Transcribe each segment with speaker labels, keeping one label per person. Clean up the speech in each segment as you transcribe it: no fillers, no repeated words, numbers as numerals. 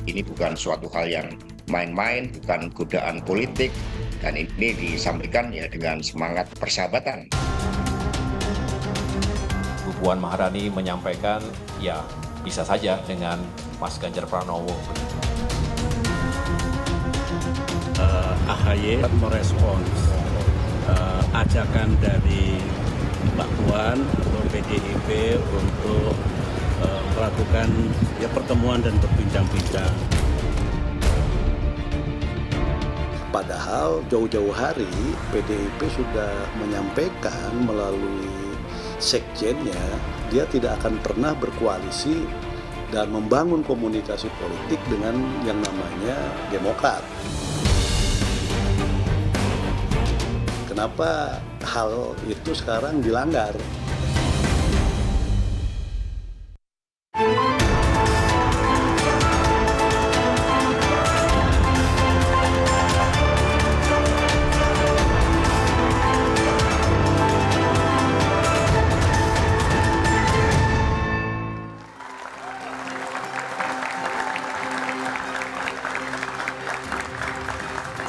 Speaker 1: Ini bukan suatu hal yang main-main, bukan godaan politik, dan ini disampaikan ya dengan semangat persahabatan.
Speaker 2: Bu Puan Maharani menyampaikan ya bisa saja dengan Mas Ganjar Pranowo.
Speaker 3: AHY merespons ajakan dari Mbak Puan atau PDIP untuk melakukan pertemuan dan berbincang-bincang.
Speaker 4: Padahal jauh-jauh hari PDIP sudah menyampaikan melalui sekjennya dia tidak akan pernah berkoalisi dan membangun komunikasi politik dengan yang namanya Demokrat. Kenapa hal itu sekarang dilanggar?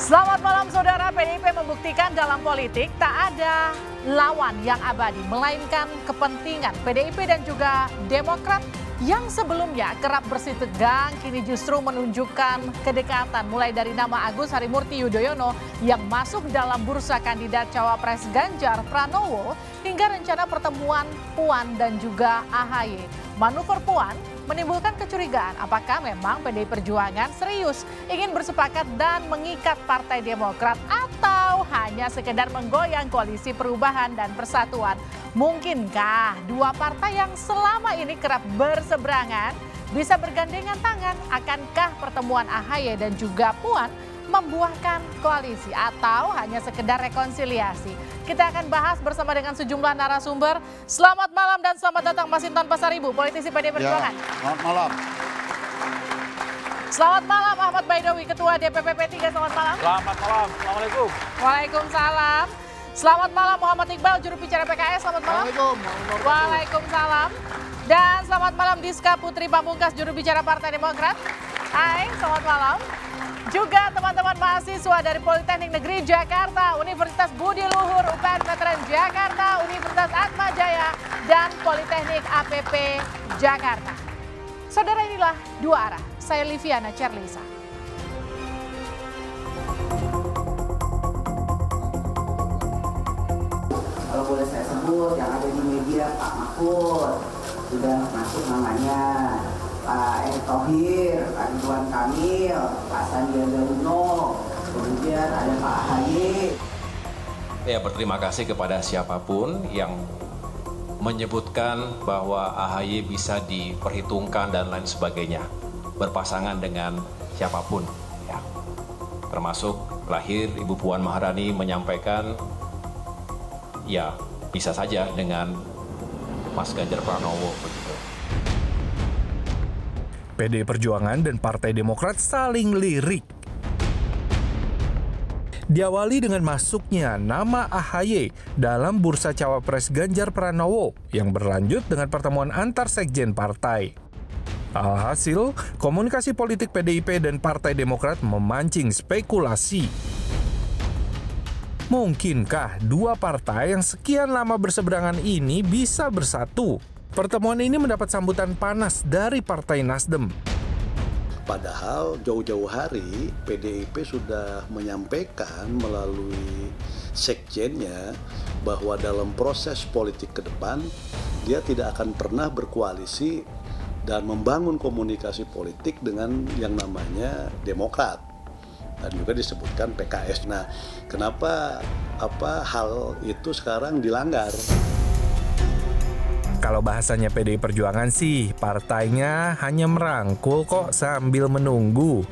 Speaker 5: Selamat malam saudara. PDIP membuktikan dalam politik tak ada lawan yang abadi, melainkan kepentingan. PDIP dan juga Demokrat yang sebelumnya kerap bersih tegang kini justru menunjukkan kedekatan, mulai dari nama Agus Harimurti Yudhoyono yang masuk dalam bursa kandidat cawapres Ganjar Pranowo hingga rencana pertemuan Puan dan juga AHY. Manuver Puan menimbulkan kecurigaan apakah memang PDI Perjuangan serius ingin bersepakat dan mengikat Partai Demokrat atau hanya sekedar menggoyang koalisi perubahan dan persatuan. Mungkinkah dua partai yang selama ini kerap berseberangan bisa bergandengan tangan? Akankah pertemuan AHY dan juga Puan membuahkan koalisi atau hanya sekedar rekonsiliasi? Kita akan bahas bersama dengan sejumlah narasumber. Selamat malam dan selamat datang Mas Hinton Pasaribu, politisi PDI Perjuangan.
Speaker 6: Ya, selamat malam.
Speaker 5: Selamat malam Ahmad Baidowi, Ketua DPP P3. Selamat malam.
Speaker 6: Selamat malam. Assalamualaikum.
Speaker 5: Waalaikumsalam. Selamat malam Muhammad Iqbal, juru bicara PKS. Selamat malam.
Speaker 6: Assalamualaikum.
Speaker 5: Waalaikumsalam. Dan selamat malam Diska Putri Pamungkas, juru bicara Partai Demokrat. Hai, selamat malam. Juga teman-teman mahasiswa dari Politeknik Negeri Jakarta, Universitas Budi Luhur, UPN Veteran Jakarta, Universitas Atma Jaya, dan Politeknik APP Jakarta. Saudara, inilah Dua Arah. Saya Liviana Cerlisa.
Speaker 7: Kalau boleh saya sebut yang ada di media, Pak Mahfud sudah masuk namanya, Pak Erick Thohir, Pak Ridwan Kamil, Pak Sandiaga Uno, kemudian ada Pak AHY.
Speaker 2: Ya, berterima kasih kepada siapapun yang menyebutkan bahwa AHY bisa diperhitungkan dan lain sebagainya, berpasangan dengan siapapun, ya. Termasuk lahir Ibu Puan Maharani menyampaikan ya bisa saja dengan Mas Ganjar Pranowo begitu.
Speaker 8: PDI Perjuangan dan Partai Demokrat saling lirik. Diawali dengan masuknya nama AHY dalam bursa cawapres Ganjar Pranowo yang berlanjut dengan pertemuan antar sekjen partai. Alhasil, komunikasi politik PDIP dan Partai Demokrat memancing spekulasi. Mungkinkah dua partai yang sekian lama berseberangan ini bisa bersatu? Pertemuan ini mendapat sambutan panas dari Partai Nasdem.
Speaker 4: Padahal jauh-jauh hari PDIP sudah menyampaikan melalui sekjennya bahwa dalam proses politik ke depan dia tidak akan pernah berkoalisi dan membangun komunikasi politik dengan yang namanya Demokrat. Dan juga disebutkan PKS. Nah, kenapa hal itu sekarang dilanggar?
Speaker 8: Kalau bahasanya PDI Perjuangan sih, partainya hanya merangkul kok sambil menunggu.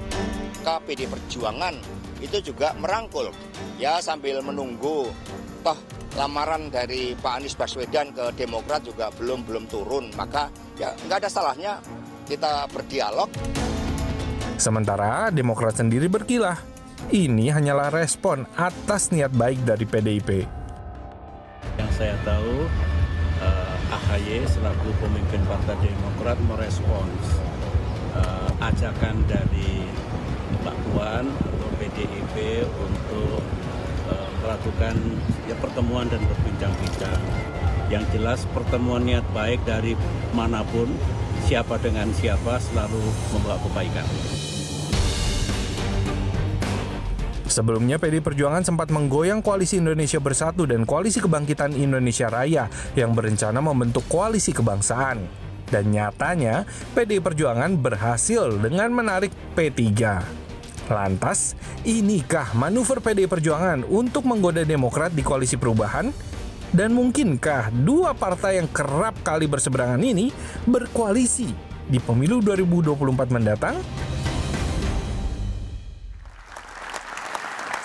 Speaker 1: PDI Perjuangan itu juga merangkul, ya sambil menunggu. Toh lamaran dari Pak Anies Baswedan ke Demokrat juga belum turun, maka ya nggak ada salahnya kita berdialog.
Speaker 8: Sementara Demokrat sendiri berkilah, ini hanyalah respon atas niat baik dari PDIP.
Speaker 3: Yang saya tahu, AHY selaku pemimpin Partai Demokrat merespons ajakan dari Mbak Puan atau PDIP untuk melakukan pertemuan dan berbincang-bincang. Yang jelas pertemuan niat baik dari manapun, siapa dengan siapa selalu membawa kebaikan.
Speaker 8: Sebelumnya, PDI Perjuangan sempat menggoyang Koalisi Indonesia Bersatu dan Koalisi Kebangkitan Indonesia Raya yang berencana membentuk koalisi kebangsaan. Dan nyatanya, PDI Perjuangan berhasil dengan menarik P3. Lantas, inikah manuver PDI Perjuangan untuk menggoda Demokrat di Koalisi Perubahan? Dan mungkinkah dua partai yang kerap kali berseberangan ini berkoalisi di pemilu 2024 mendatang?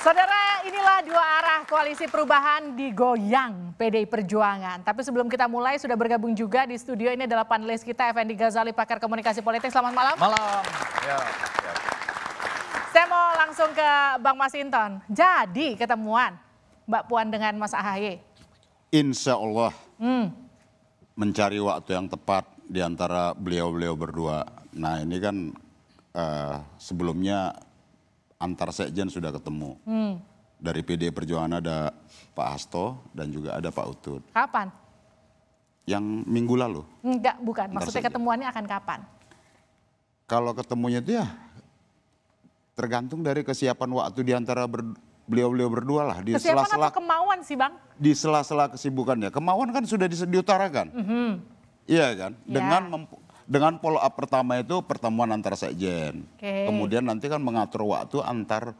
Speaker 5: Saudara, inilah dua arah koalisi perubahan digoyang PDI Perjuangan. Tapi sebelum kita mulai, sudah bergabung juga di studio ini adalah panelis kita, Effendi Ghazali, pakar komunikasi politik. Selamat malam.
Speaker 6: Malam. Ya.
Speaker 5: Saya mau langsung ke Bang Masinton. Jadi ketemuan Mbak Puan dengan Mas AHY?
Speaker 9: Insya Allah mencari waktu yang tepat di antara beliau-beliau berdua. Nah ini kan sebelumnya antar sekjen sudah ketemu. Dari PDI Perjuangan ada Pak Hasto dan juga ada Pak Utut.
Speaker 5: Kapan?
Speaker 9: Yang minggu lalu.
Speaker 5: Enggak, bukan.
Speaker 9: Antar
Speaker 5: Maksudnya
Speaker 9: sekjen.
Speaker 5: ketemuannya akan kapan?
Speaker 9: Kalau ketemunya itu ya tergantung dari kesiapan waktu di antara beliau-beliau berdua lah. Di
Speaker 5: Kesiapan
Speaker 9: sela-sela,
Speaker 5: atau kemauan sih Bang?
Speaker 9: di sela-sela kesibukannya. Kemauan kan sudah diutarakan. Iya kan?
Speaker 5: Ya.
Speaker 9: Dengan follow up pertama itu pertemuan antar sekjen.
Speaker 5: Oke.
Speaker 9: Kemudian nanti kan mengatur waktu antar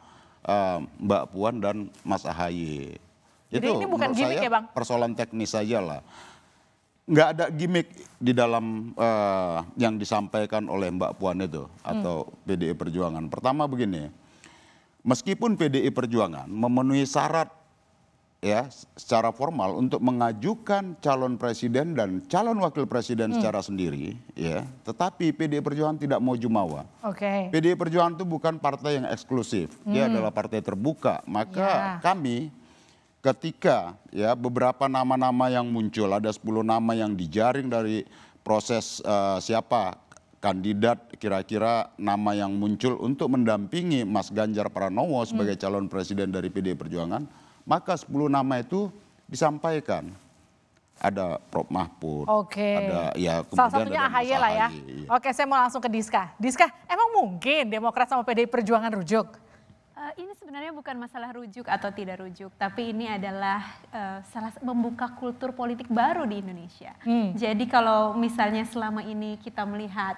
Speaker 9: Mbak Puan dan Mas AHY.
Speaker 5: Jadi
Speaker 9: Itu
Speaker 5: ini bukan
Speaker 9: menurut
Speaker 5: gimmick
Speaker 9: saya
Speaker 5: ya, Bang?
Speaker 9: persoalan teknis saja lah. Nggak ada gimmick di dalam yang disampaikan oleh Mbak Puan itu atau PDI Perjuangan. Pertama begini, meskipun PDI Perjuangan memenuhi syarat ya secara formal untuk mengajukan calon presiden dan calon wakil presiden secara sendiri, ya, tetapi PDI Perjuangan tidak mau jumawa.
Speaker 5: Oke.
Speaker 9: PDI Perjuangan itu bukan partai yang eksklusif, dia adalah partai terbuka. Maka kami ketika ya beberapa nama-nama yang muncul, ada 10 nama yang dijaring dari proses siapa kandidat kira-kira nama yang muncul untuk mendampingi Mas Ganjar Pranowo sebagai calon presiden dari PDI Perjuangan. Maka 10 nama itu disampaikan. Ada Prof. Mahfud, ada ya kemudian
Speaker 5: salah satunya
Speaker 9: ada
Speaker 5: AHY lah ya.
Speaker 9: Iya.
Speaker 5: Oke, saya mau langsung ke Diska. Diska, emang mungkin Demokrat sama PDI Perjuangan rujuk?
Speaker 10: Ini sebenarnya bukan masalah rujuk atau tidak rujuk, tapi ini adalah membuka kultur politik baru di Indonesia. Jadi kalau misalnya selama ini kita melihat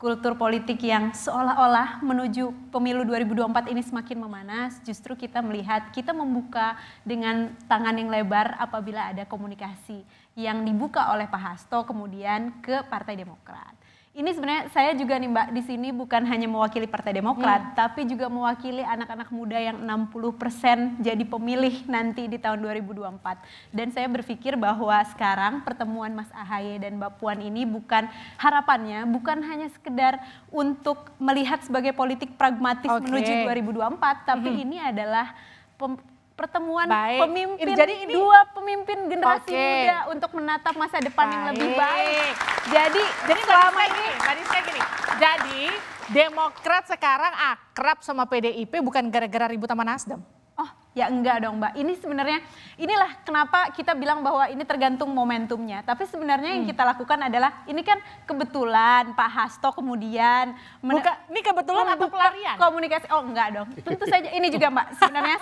Speaker 10: kultur politik yang seolah-olah menuju pemilu 2024 ini semakin memanas, justru kita melihat kita membuka dengan tangan yang lebar apabila ada komunikasi yang dibuka oleh Pak Hasto kemudian ke Partai Demokrat. Ini sebenarnya saya juga nih Mbak di sini bukan hanya mewakili Partai Demokrat, tapi juga mewakili anak-anak muda yang 60% jadi pemilih nanti di tahun 2024. Dan saya berpikir bahwa sekarang pertemuan Mas AHY dan Mbak Puan ini bukan harapannya, bukan hanya sekedar untuk melihat sebagai politik pragmatis menuju 2024, tapi ini adalah pertemuan pemimpin, jadi ini dua pemimpin generasi muda untuk menatap masa depan yang lebih baik. Jadi selama ini
Speaker 5: tadi saya gini. Jadi Demokrat sekarang akrab sama PDIP bukan gara-gara ribut sama Nasdem.
Speaker 10: Oh ya enggak dong Mbak, ini sebenarnya inilah kenapa kita bilang bahwa ini tergantung momentumnya. Tapi sebenarnya yang kita lakukan adalah ini kan kebetulan Pak Hasto kemudian
Speaker 5: ini kebetulan atau pelarian?
Speaker 10: Komunikasi, oh enggak dong, tentu saja ini juga Mbak sebenarnya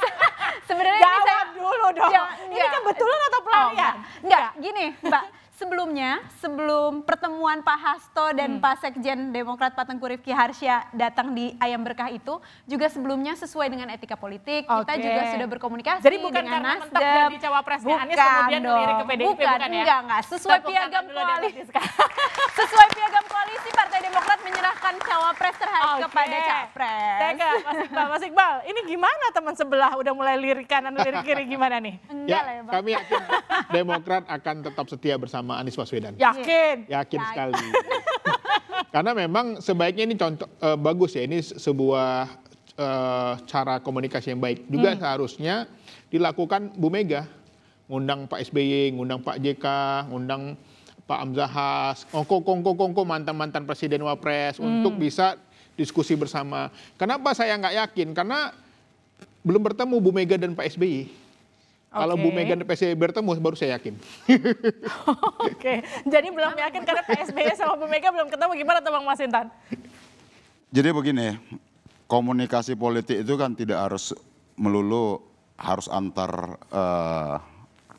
Speaker 10: sebenarnya
Speaker 5: jawab
Speaker 10: ini saya
Speaker 5: dulu dong. Ini kebetulan atau pelarian?
Speaker 10: Enggak, gini Mbak. Sebelum pertemuan Pak Hasto dan Pak Sekjen Demokrat Pak Tengku Rifki Harsya datang di Ayam Berkah itu juga sebelumnya sesuai dengan etika politik. Kita juga sudah berkomunikasi
Speaker 5: jadi bukan
Speaker 10: dengan
Speaker 5: karena
Speaker 10: Nasdem.
Speaker 5: mentok jadi cawapresnya Anies kemudian melirik ke PDIP bukan ya?
Speaker 10: Enggak. Sesuai piagam koalisi. Sesuai piagam koalisi Partai Demokrat menyerahkan cawapres terhadap kepada capres.
Speaker 5: Mas Iqbal, ini gimana teman sebelah udah mulai lirik kanan lirik kiri gimana nih?
Speaker 10: Enggak lah ya Bang.
Speaker 6: Kami yakin Demokrat akan tetap setia bersama Anies Baswedan.
Speaker 5: Yakin
Speaker 6: Sekali. Karena memang sebaiknya ini contoh bagus ya, ini sebuah cara komunikasi yang baik. Juga seharusnya dilakukan Bu Mega, ngundang Pak SBY, ngundang Pak JK, ngundang Pak Amzahas, kongko mantan presiden wapres untuk bisa diskusi bersama. Kenapa saya nggak yakin? Karena belum bertemu Bu Mega dan Pak SBY. Kalau Bu Mega dan Pak SBY bertemu baru saya yakin.
Speaker 5: Oke, jadi belum yakin karena Pak SBY sama Bu Mega belum ketemu. Gimana tuh Bang Masinton?
Speaker 9: Jadi begini, komunikasi politik itu kan tidak harus melulu harus antar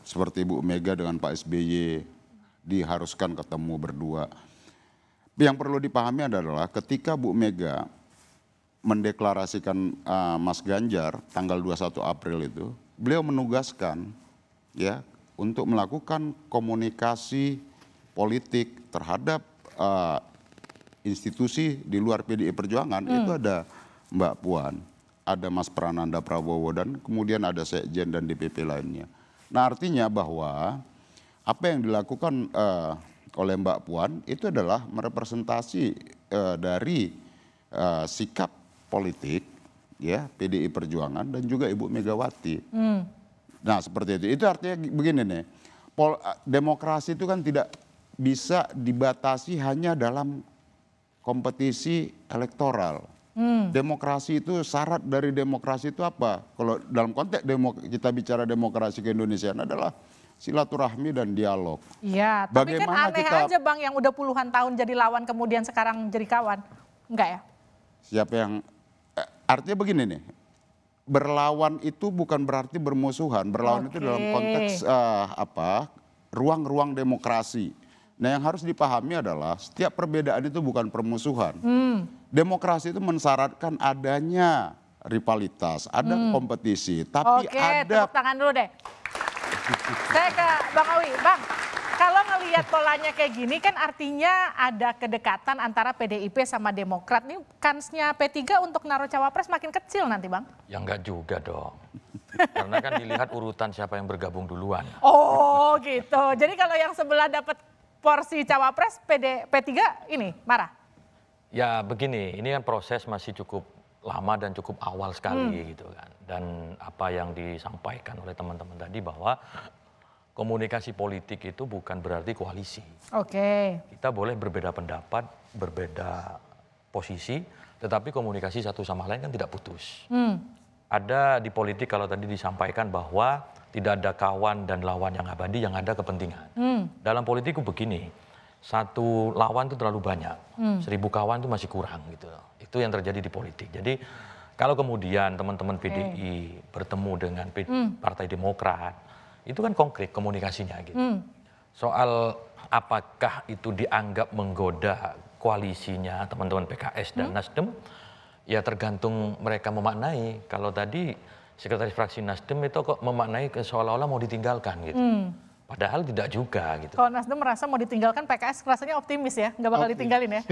Speaker 9: seperti Bu Mega dengan Pak SBY diharuskan ketemu berdua. Yang perlu dipahami adalah ketika Bu Mega mendeklarasikan Mas Ganjar tanggal 21 April itu, beliau menugaskan ya untuk melakukan komunikasi politik terhadap institusi di luar PDI Perjuangan. Itu ada Mbak Puan, ada Mas Prananda Prabowo, dan kemudian ada Sekjen dan DPP lainnya. Nah artinya bahwa apa yang dilakukan oleh Mbak Puan itu adalah merepresentasi dari sikap politik ya PDI Perjuangan dan juga Ibu Megawati. Nah seperti itu. Itu artinya begini nih, demokrasi itu kan tidak bisa dibatasi hanya dalam kompetisi elektoral. Demokrasi itu, syarat dari demokrasi itu apa? Kalau dalam konteks kita bicara demokrasi ke Indonesia adalah silaturahmi dan dialog.
Speaker 5: Iya, tapi
Speaker 9: Bagaimana
Speaker 5: kan aneh aja Bang yang udah puluhan tahun jadi lawan kemudian sekarang jadi kawan. Enggak ya?
Speaker 9: Siapa yang artinya begini nih. Berlawan itu bukan berarti bermusuhan. Berlawan itu dalam konteks ruang-ruang demokrasi. Nah yang harus dipahami adalah setiap perbedaan itu bukan permusuhan. Demokrasi itu mensyaratkan adanya rivalitas, ada kompetisi, tapi ada...
Speaker 5: Tepuk tangan dulu deh. Saya ke Bang Awi. Bang, kalau ngelihat polanya kayak gini kan artinya ada kedekatan antara PDIP sama Demokrat. Ini kansnya P3 untuk naruh cawapres makin kecil nanti Bang?
Speaker 11: Ya enggak juga dong. Karena kan dilihat urutan siapa yang bergabung duluan.
Speaker 5: Oh gitu. Jadi kalau yang sebelah dapat porsi cawapres P3 ini marah?
Speaker 11: Ya begini, ini kan proses masih cukup lama dan cukup awal sekali gitu kan. Dan apa yang disampaikan oleh teman-teman tadi bahwa komunikasi politik itu bukan berarti koalisi. Kita boleh berbeda pendapat, berbeda posisi, tetapi komunikasi satu sama lain kan tidak putus. Ada di politik kalau tadi disampaikan bahwa tidak ada kawan dan lawan yang abadi, yang ada kepentingan. Dalam politik itu begini, satu lawan itu terlalu banyak, 1000 kawan itu masih kurang gitu. Itu yang terjadi di politik. Jadi kalau kemudian teman-teman PDI bertemu dengan Partai Demokrat, itu kan konkret komunikasinya gitu. Soal apakah itu dianggap menggoda koalisinya teman-teman PKS dan Nasdem, ya tergantung mereka memaknai. Kalau tadi Sekretaris Fraksi Nasdem itu kok memaknai seolah-olah mau ditinggalkan gitu. Padahal tidak juga gitu.
Speaker 5: Kalau Nasdem merasa mau ditinggalkan, PKS rasanya optimis ya, nggak bakal ditinggalin ya.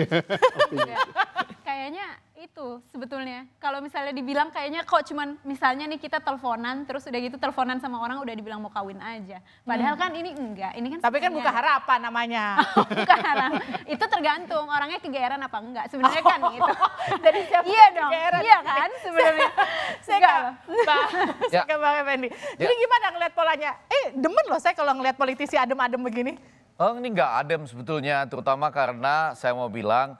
Speaker 10: Kayaknya itu sebetulnya. Kalau misalnya dibilang kayaknya kok cuman misalnya nih kita teleponan, terus udah gitu teleponan sama orang udah dibilang mau kawin aja. Padahal kan ini enggak, ini kan
Speaker 5: tapi kan buka harapan namanya.
Speaker 10: Buka harapan. Itu tergantung orangnya kegeeran apa enggak. Sebenarnya kan gitu. Dari siapa? Iya dong. Iya kan sebenarnya.
Speaker 5: Saya ke Bang Effendi. Jadi gimana ngeliat polanya? Demen loh saya kalau ngeliat politisi adem-adem begini.
Speaker 12: Oh ini nggak adem sebetulnya, terutama karena saya mau bilang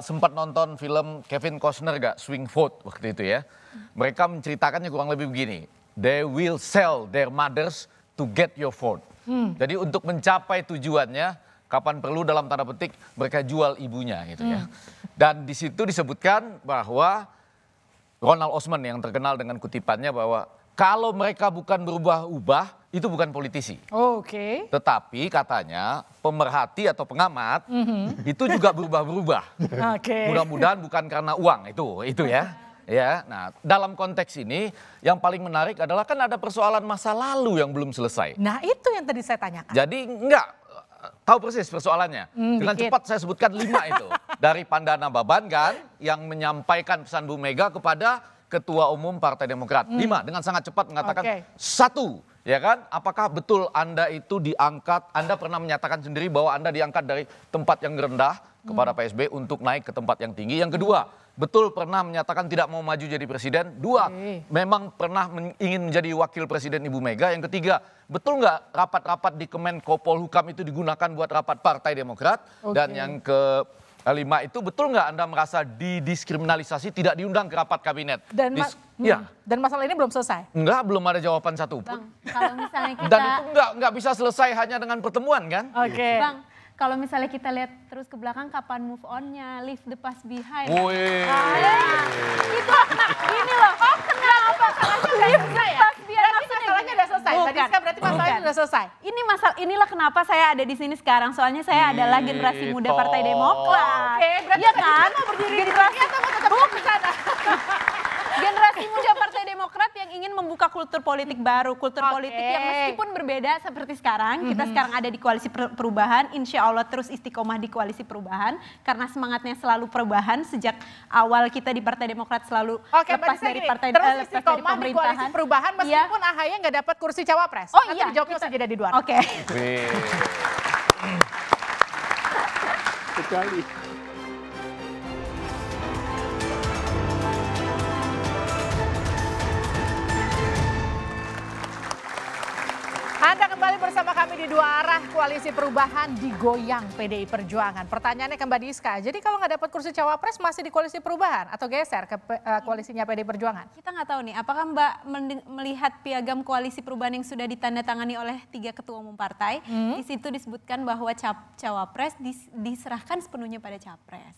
Speaker 12: sempat nonton film Kevin Costner gak, Swing Vote waktu itu ya. Mereka menceritakannya kurang lebih begini. They will sell their mothers to get your vote. Jadi untuk mencapai tujuannya, kapan perlu dalam tanda petik mereka jual ibunya gitu ya. Dan di situ disebutkan bahwa Ronald Osman yang terkenal dengan kutipannya bahwa kalau mereka bukan berubah-ubah, itu bukan politisi. Tetapi katanya pemerhati atau pengamat itu juga berubah-berubah. Mudah-mudahan bukan karena uang itu ya. Ya, nah dalam konteks ini yang paling menarik adalah kan ada persoalan masa lalu yang belum selesai.
Speaker 5: Nah itu yang tadi saya tanyakan.
Speaker 12: Jadi enggak tahu persis persoalannya. Dengan cepat saya sebutkan 5 itu. Dari Pandana Baban kan yang menyampaikan pesan Bu Mega kepada Ketua Umum Partai Demokrat. 5 dengan sangat cepat mengatakan 1. Ya kan, apakah betul Anda itu diangkat, Anda pernah menyatakan sendiri bahwa Anda diangkat dari tempat yang rendah kepada PSB untuk naik ke tempat yang tinggi. Yang kedua, betul pernah menyatakan tidak mau maju jadi presiden. 2, memang pernah ingin menjadi wakil presiden Ibu Mega. Yang ketiga, betul nggak rapat-rapat di Kemenko Polhukam itu digunakan buat rapat Partai Demokrat? Dan yang kelima itu, betul nggak Anda merasa didiskriminalisasi, tidak diundang ke rapat kabinet?
Speaker 5: Dan masalah ini belum selesai?
Speaker 12: Enggak, belum ada jawaban satupun.
Speaker 10: Bang, kalau misalnya kita...
Speaker 12: Dan itu nggak bisa selesai hanya dengan pertemuan kan?
Speaker 10: Bang, kalau misalnya kita lihat terus ke belakang, kapan move on-nya, leave the past behind.
Speaker 12: Itu
Speaker 10: ini loh, kenapa? Leave the past behind.
Speaker 5: Masalahnya udah selesai. Berarti masalahnya udah selesai.
Speaker 10: Inilah kenapa saya ada di sini sekarang. Soalnya saya adalah generasi muda Partai Demokrat. Iya kan? Generasi atau mau tetap di sana? Generasi muda Partai Demokrat yang ingin membuka kultur politik baru, kultur politik yang meskipun berbeda seperti sekarang, kita sekarang ada di koalisi perubahan, insya Allah terus istiqomah di koalisi perubahan, karena semangatnya selalu perubahan sejak awal kita di Partai Demokrat selalu lepas dari partai
Speaker 5: terus istiqomah di koalisi perubahan meskipun AHY nggak dapat kursi cawapres.
Speaker 10: Oh
Speaker 5: nanti
Speaker 10: iya,
Speaker 5: dijawabnya usai jeda di luar.
Speaker 10: Oke.
Speaker 6: Sekali.
Speaker 5: Anda kembali bersama kami di Dua Arah. Koalisi Perubahan digoyang PDI Perjuangan. Pertanyaannya ke Mbak Diska, jadi kalau nggak dapat kursi cawapres masih di Koalisi Perubahan atau geser ke koalisinya PDI Perjuangan?
Speaker 10: Kita nggak tahu nih, apakah Mbak melihat piagam Koalisi Perubahan yang sudah ditandatangani oleh 3 ketua umum partai, di situ disebutkan bahwa cawapres diserahkan sepenuhnya pada capres.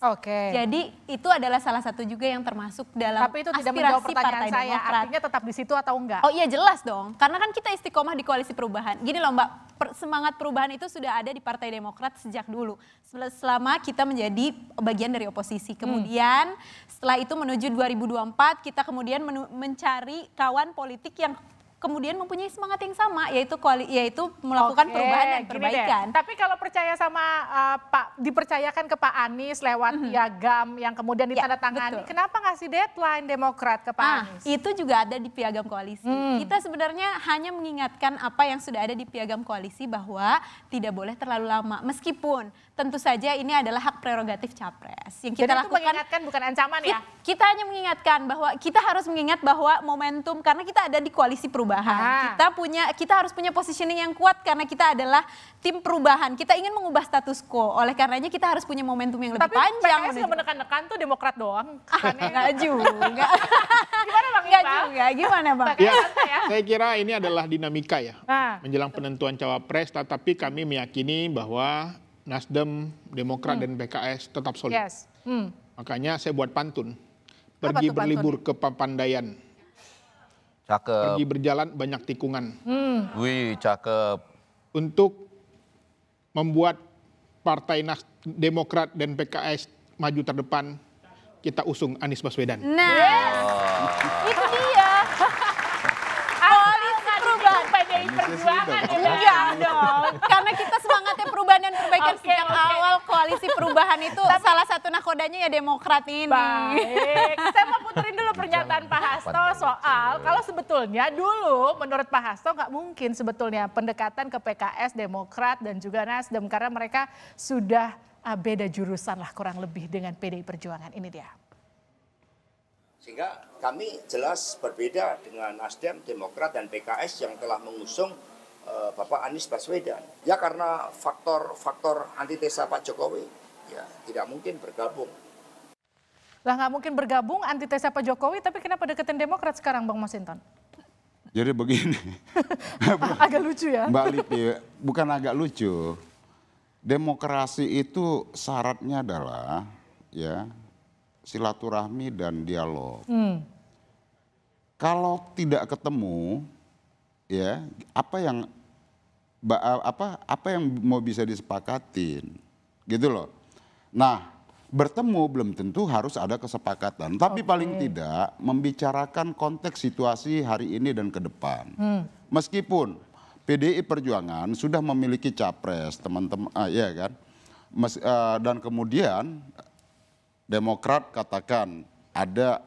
Speaker 10: Jadi itu adalah salah satu juga yang termasuk dalam
Speaker 5: tapi itu tidak menjawab pertanyaan
Speaker 10: Partai
Speaker 5: saya,
Speaker 10: Demokrat.
Speaker 5: artinya tetap di situ atau enggak?
Speaker 10: Oh iya jelas dong, karena kan kita istiqomah di Koalisi Perubahan. Gini loh Mbak, semangat perubahan itu sudah ada di Partai Demokrat sejak dulu. Selama kita menjadi bagian dari oposisi. Kemudian setelah itu menuju 2024 kita kemudian mencari kawan politik yang kemudian mempunyai semangat yang sama, yaitu melakukan perubahan dan perbaikan.
Speaker 5: Tapi kalau percaya sama dipercayakan ke Pak Anies lewat piagam yang kemudian ditandatangani, kenapa ngasih deadline Demokrat ke Pak Anies?
Speaker 10: Itu juga ada di piagam koalisi. Kita sebenarnya hanya mengingatkan apa yang sudah ada di piagam koalisi bahwa tidak boleh terlalu lama. Meskipun tentu saja ini adalah hak prerogatif capres. Yang kita lakukan,
Speaker 5: mengingatkan bukan ancaman ya?
Speaker 10: Kita hanya mengingatkan bahwa kita harus mengingat bahwa momentum, karena kita ada di koalisi perubahan. Kita harus punya positioning yang kuat karena kita adalah tim perubahan. Kita ingin mengubah status quo. Oleh karenanya kita harus punya momentum yang lebih panjang.
Speaker 5: Tapi PKS nggak menekan-nekan tuh Demokrat doang.
Speaker 10: Enggak juga.
Speaker 5: Gimana Bang
Speaker 10: Enggak juga. Gimana Bang?
Speaker 6: Ya, saya kira ini adalah dinamika ya. Menjelang penentuan cawapres, tetapi kami meyakini bahwa Nasdem, Demokrat dan PKS tetap solid. Makanya saya buat pantun. Pergi berlibur ke Papandayan.
Speaker 12: Cakep.
Speaker 6: Pergi berjalan banyak tikungan.
Speaker 12: Wih, cakep.
Speaker 6: Untuk membuat Partai Demokrat dan PKS maju terdepan, kita usung Anies Baswedan.
Speaker 10: Itu dia. Koalisi perubahan PDI Perjuangan. Enggak dong. Karena kita semangatnya perubahan dan perbaikan sejak awal koalisi perubahan itu salah satu nakodanya ya Demokrat ini.
Speaker 5: Baik, saya mau puterin dulu pernyataan Pak Hasto soal kalau sebetulnya dulu menurut Pak Hasto nggak mungkin sebetulnya pendekatan ke PKS, Demokrat dan juga Nasdem karena mereka sudah beda jurusan lah kurang lebih dengan PDI Perjuangan. Ini dia.
Speaker 1: Sehingga kami jelas berbeda dengan Nasdem, Demokrat dan PKS yang telah mengusung Bapak Anies Baswedan. Ya karena faktor antitesa Pak Jokowi, ya tidak mungkin bergabung.
Speaker 5: Lah nggak mungkin bergabung antitesa Pak Jokowi, tapi kenapa deketin Demokrat sekarang Bang Masinton?
Speaker 9: Jadi begini.
Speaker 5: Agak lucu ya?
Speaker 9: Mbak Lipi, bukan agak lucu. Demokrasi itu syaratnya adalah ya silaturahmi dan dialog. Kalau tidak ketemu, ya apa yang mau bisa disepakatin, gitu loh. Nah, bertemu belum tentu harus ada kesepakatan, tapi paling tidak membicarakan konteks situasi hari ini dan ke depan. Meskipun PDI Perjuangan sudah memiliki capres, teman-teman, ya kan, dan kemudian Demokrat katakan ada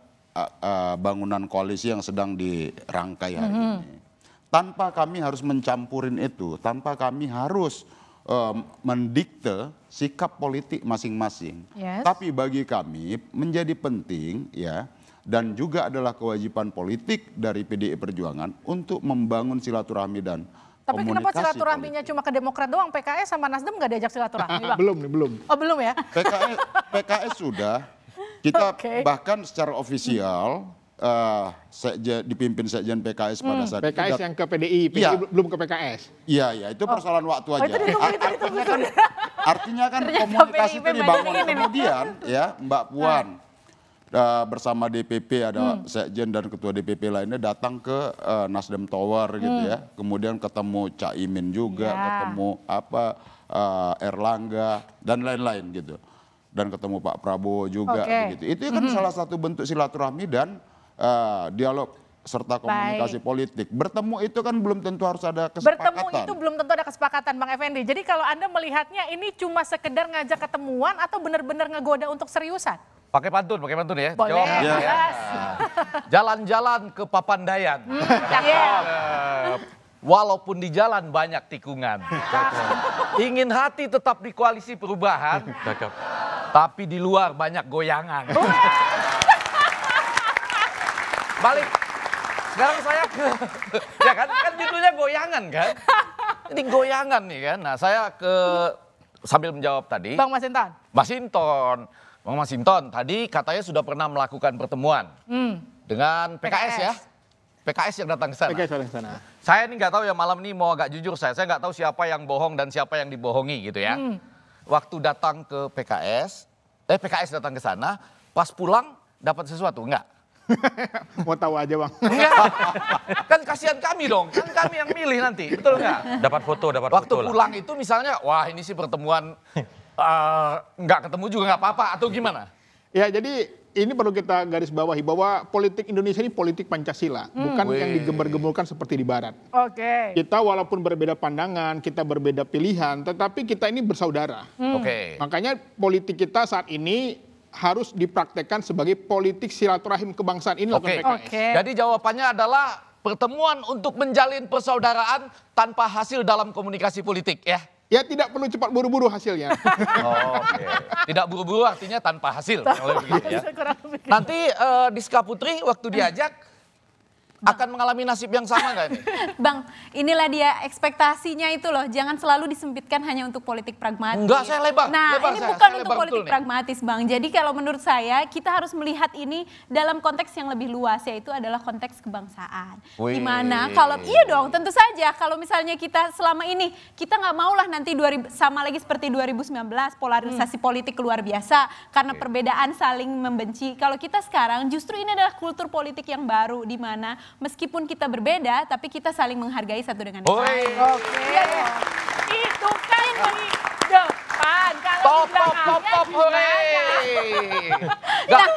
Speaker 9: bangunan koalisi yang sedang dirangkai hari ini. Tanpa kami harus mencampurin itu, tanpa kami harus mendikte sikap politik masing-masing.
Speaker 5: Yes.
Speaker 9: Tapi bagi kami menjadi penting ya, dan juga adalah kewajiban politik dari PDI Perjuangan untuk membangun silaturahmi dan
Speaker 5: Tapi kenapa
Speaker 9: komunikasi
Speaker 5: silaturahminya cuma ke Demokrat doang, PKS sama Nasdem nggak diajak silaturahmi, Bang?
Speaker 6: Belum.
Speaker 5: Oh, belum ya?
Speaker 9: PKS sudah, kita
Speaker 5: Oke.
Speaker 9: bahkan secara ofisial dipimpin Sekjen PKS pada saat
Speaker 6: PKS
Speaker 9: itu.
Speaker 6: yang ke PDI,
Speaker 9: Iya.
Speaker 6: belum ke PKS.
Speaker 9: Iya, itu persoalan waktu aja.
Speaker 5: itu ditunggu.
Speaker 9: Artinya kan
Speaker 10: Ternyata
Speaker 9: komunikasi
Speaker 10: PDIP
Speaker 9: itu dibangun
Speaker 10: banyak ini.
Speaker 9: kemudian ya Mbak Puan bersama DPP ada Sekjen dan Ketua DPP lainnya datang ke Nasdem Tower gitu ya. Kemudian ketemu Cak Imin juga, ketemu Erlangga dan lain-lain gitu. Dan ketemu Pak Prabowo juga begitu. Itu kan salah satu bentuk silaturahmi dan dialog serta komunikasi politik. Bertemu itu kan belum tentu harus ada kesepakatan.
Speaker 5: Bertemu itu belum tentu ada kesepakatan, Bang Effendi. Jadi kalau Anda melihatnya ini cuma sekedar ngajak ketemuan atau benar-benar ngegoda untuk seriusan?
Speaker 12: Pakai pantun ya.
Speaker 5: Boleh,
Speaker 12: Jawab.
Speaker 5: jelas.
Speaker 12: Jalan-jalan ke Papandayan. Walaupun di jalan banyak tikungan. Ingin hati tetap di koalisi perubahan. Tapi di luar banyak goyangan. Balik. Sekarang saya ke, ya kan judulnya goyangan kan. Ini goyangan nih kan. Nah saya sambil menjawab tadi.
Speaker 5: Bang Masinton.
Speaker 12: Bang Masinton tadi katanya sudah pernah melakukan pertemuan dengan PKS ya. PKS yang datang ke sana.
Speaker 6: PKS datang ke sana.
Speaker 12: Saya ini nggak tahu ya, malam ini mau agak jujur saya nggak tahu siapa yang bohong dan siapa yang dibohongi gitu ya. Waktu datang ke PKS datang ke sana, pas pulang dapat sesuatu enggak?
Speaker 6: Mau tahu aja, Bang.
Speaker 12: Enggak. Kan kasihan kami dong, kan kami yang milih nanti, betul enggak?
Speaker 11: Dapat foto
Speaker 12: Waktu
Speaker 11: lah.
Speaker 12: pulang itu misalnya, wah ini sih pertemuan nggak ketemu juga nggak apa-apa atau gimana?
Speaker 6: Ya, jadi ini perlu kita garis bawahi bahwa politik Indonesia ini politik Pancasila, bukan yang digembar-gemburkan seperti di Barat.
Speaker 5: Oke.
Speaker 6: Kita walaupun berbeda pandangan, kita berbeda pilihan, tetapi kita ini bersaudara.
Speaker 12: Oke.
Speaker 6: Makanya politik kita saat ini harus dipraktekkan sebagai politik silaturahim kebangsaan ini
Speaker 12: Oke.
Speaker 6: PKS.
Speaker 12: Jadi jawabannya adalah pertemuan untuk menjalin persaudaraan tanpa hasil dalam komunikasi politik ya.
Speaker 6: Ya tidak perlu cepat buru-buru hasilnya.
Speaker 12: Oke. Tidak buru-buru artinya tanpa hasil. Kalau begitu ya. Nanti Diska Putri waktu diajak akan mengalami nasib yang sama nggak ini?
Speaker 10: Bang, inilah dia ekspektasinya itu loh. Jangan selalu disempitkan hanya untuk politik pragmatis.
Speaker 12: Enggak, saya lebar.
Speaker 10: Nah,
Speaker 12: lebar
Speaker 10: ini
Speaker 12: saya,
Speaker 10: bukan
Speaker 12: saya
Speaker 10: untuk
Speaker 12: lebar
Speaker 10: politik
Speaker 12: betul nih.
Speaker 10: pragmatis, Bang. Jadi kalau menurut saya, kita harus melihat ini dalam konteks yang lebih luas, yaitu adalah konteks kebangsaan.
Speaker 12: Wih.
Speaker 10: Dimana kalau, iya dong, tentu saja kalau misalnya kita selama ini, kita nggak maulah nanti sama lagi seperti 2019, polarisasi politik luar biasa, karena perbedaan saling membenci. Kalau kita sekarang, justru ini adalah kultur politik yang baru, di mana meskipun kita berbeda, tapi kita saling menghargai satu dengan yang lain.
Speaker 5: Oke. Itu kan di depan. Kalau di belakangnya gimana?
Speaker 10: Nah,